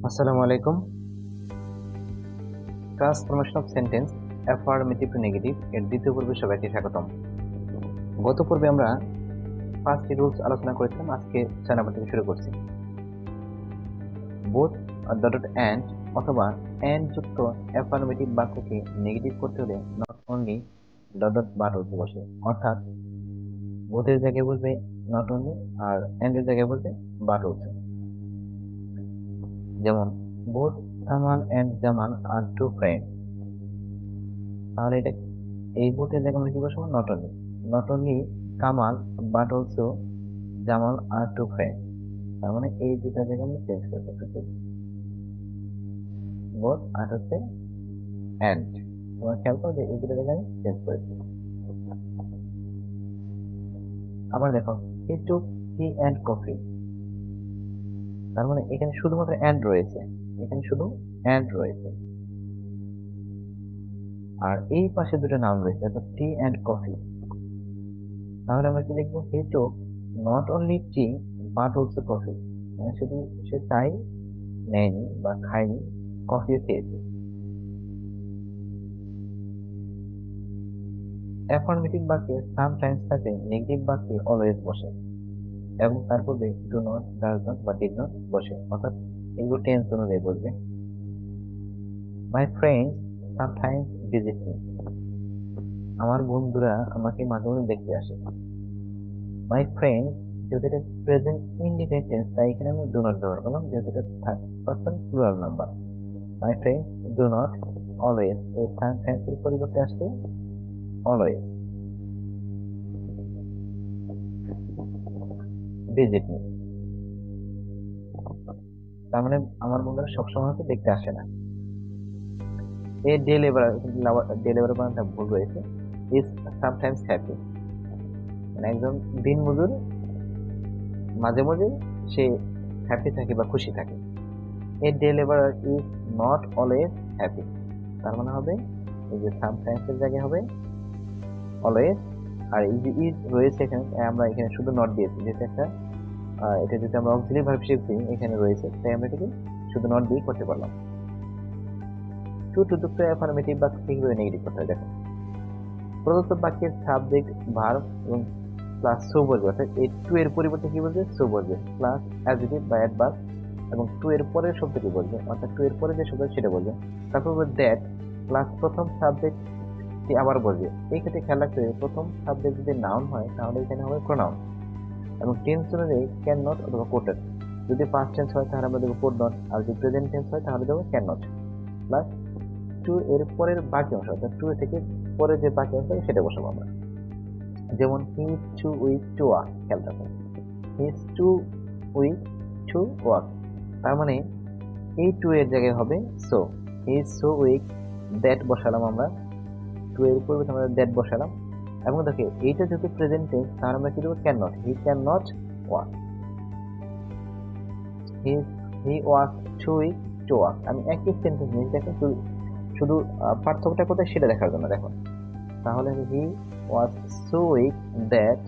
আসসালামু আলাইকুম। Transformation of sentence affirmative two negative এর দ্বিতীয় পর্বে সবাইকে স্বাগতম। গত পর্বে আমরা 5টি রুলস আলোচনা করেছিলাম। আজকে 6 নাম্বার থেকে শুরু করছি। বোথ ডট অ্যান্ড অথবা অ্যান্ড যুক্ত অ্যাফার্মেটিভ বাক্যকে নেগেটিভ করতে হলে নট অনলি ডট বাট হতে বসে, অর্থাৎ বোথের জায়গায় বলবে নট অনলি আর অ্যান্ডের জায়গায় বলবে বাট হচ্ছে। যেমন both Salman and Zaman are two friend, তাহলে এটা এই বোথের জায়গায় আমরা কি বসাবো? Not only Kamal but also Jamal are two friend. তার মানে এই দুটা জায়গায় আমরা চেঞ্জ করে করতেছি। বোথ আর হচ্ছে অ্যান্ড, তোমরা খেয়াল করো যে এই দুটা জায়গায় আমি চেঞ্জ করেছি। আবার দেখো হি টুক টি অ্যান্ড কফি, তার মানে এখানে শুধুমাত্র অ্যান্ড রয়েছে, এখানে শুধু অ্যান্ড রয়েছে। আর এই পাশে দুটো নাম রয়েছে, টি অ্যান্ড কফি। তাহলে আমরা কি লিখবো? He took not only tea but also coffee, মানে শুধু সে চাই নেয়নি বা খায়নি, কফিও খেয়েছে। অ্যাফার্মেটিভ বাক্যে সামটাইমস থাকে, নেগেটিভ বাক্যে অলওয়েজ বসে এবং তারপরে ডু নট, ডাজ নট বা ডিড নট বসে, অর্থাৎ এগুলো টেন্স অনুযায়ী বলবে। My friends sometimes visit me, আমার বন্ধুরা আমাকে মাঝে মাঝে দেখতে আসে। মাই ফ্রেন্ড যেহেতু এটা প্রেজেন্ট ইনডিফিনিট টেন্স, তাই এখানে আমি ডু নট ব্যবহার করলাম, যেহেতু এটা third person plural number. My friends do not always, এই সামটাইমস এর পরিবর্তে আসছে অলওয়েজ। ভিজিট মি, তার মানে আমার বন্ধুরা সবসময় হয়তো দেখতে আসে না। এই ডে লেবার বানানটা ভুল রয়েছে, ইজ সামটাইমস হ্যাপি, মানে একজন দিন মজুর মাঝে মাঝে সে হ্যাপি থাকে বা খুশি থাকে। A day labour is not always happy, তার মানে হবে এই যে সামটাইমস এর জায়গায় হবে অলওয়েজ, আর এই যে ইজ রয়েছে এখানে, আমরা এখানে শুধু নট দিয়েছি, যেটা একটা এটা যদি আমরা অক্সিলারি ভার্ব শিখছি এখানে রয়েছে, তাই আমরা এটাকে শুধু নট দিয়ে করতে পারলাম। টু যুক্ত অ্যাফার্মেটিভ বাক্য কিভাবে নেগেটিভ করতে হয় দেখো। প্রদত্ত বাক্যের সাবজেক্ট ভার্ব এবং প্লাস সো বসবে, অর্থাৎ এই টু এর পরিবর্তে কি বলবে? সো বসবে, প্লাস অ্যাডজেক্টিভ বা অ্যাডভার্ব, এবং টু এর পরের শব্দটি বলবে, অর্থাৎ টু এর পরে যে শব্দ সেটা বলবে। তারপর বলবে দ্যাট, প্লাস প্রথম সাবজেক্টটি আবার বলবে। এই ক্ষেত্রে খেয়াল রাখতে হবে, প্রথম সাবজেক্ট যদি নাউন হয় তাহলে এখানে হবে প্রোনাউন, এবং টেন্স অনুযায়ী ক্যান নট অথবা কোটেড। যদি পাস্ট টেন্স হয় তাহলে আমরা দেবো কোড নট, আর যদি প্রেজেন্ট টেন্স হয় তাহলে দেবো ক্যান নট। প্লাস টু এর পরের বাকি অংশ, অর্থাৎ টু থেকে পরে যে বাকি অংশ সেটা বসাবো আমরা। যেমন he is too weak to walk, খেয়াল রাখুন he is too weak to walk, তার মানে এই টু এর জায়গায় হবে so, he is so weak, that বসালাম আমরা, টু এর পরিবর্তে আমরা দ্যাট বসালাম। এবং দেখো এইটা যেহেতু প্রেজেন্ট টেন্স, তাহলে আমরা কি দেবো? Can not, he can not walk, he walk too weak to walk. আমি একই সেন্টেন্স নিয়ে দেখেন, শুধু পার্থক্যটা কোথায় সেটা দেখার জন্য দেখো। তাহলে he was so weak that,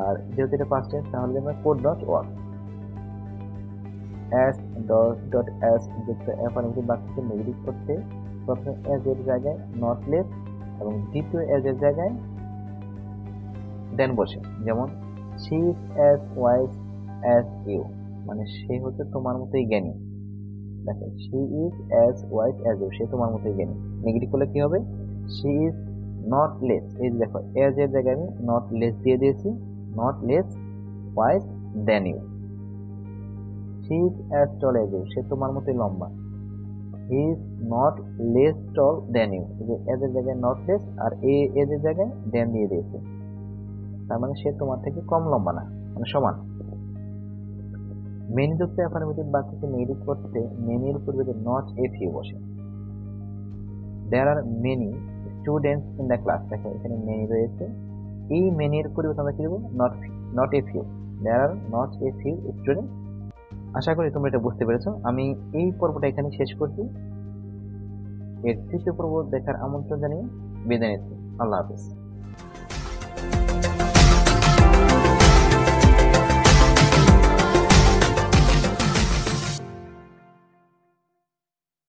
আর যেহেতু এটা পাস্ট টেন্স তাহলে আমরা could not walk. As dot as যুক্ত অ্যাফার্মেটিভ বাক্যকে নেগেটিভ করতে প্রথমে অ্যাজ এর জায়গায় নট লেস এবং দ্বিতীয় অ্যাজ এর জায়গায় দেন বসে। যেমন she is as wise as you, মানে সে হচ্ছে তোমার মতোই জ্ঞানী। দেখো she is as wise as you, সে তোমার মতোই জ্ঞানী। নেগেটিভ করলে কি হবে? শি ইজ নট লেস, এই দেখো এজ এর জায়গায় আমি নট লেস দিয়ে দিয়েছি, not less wise than you. She is as tall as you, সে তোমার মতোই লম্বা। He is not less tall than you, এই যে এজ এর জায়গায় নট লেস আর এজ এর জায়গায় দেন দিয়ে দিয়েছে, তার মানে সে তোমার থেকে কম লম্বা না, মানে সমান। মেনি যুক্ত অ্যাফার্মেটিভ বাক্যকে নেগেটিভ করতে মেনির পরিবর্তে নট এ ফিউ বসে। There are many students in the class, দেখো এখানে মেনি রয়েছে, এই মেনির পরিবর্তে আমরা কি দেবো? Not a few, there are not a few student. আশা করি তোমরা এটা বুঝতে পেরেছো। আমি এই পর্বটা এখানে শেষ করছি, এর তৃতীয় পর্ব দেখার আমন্ত্রণ জানিয়ে বিদায় নিচ্ছি। আল্লাহ হাফিজ।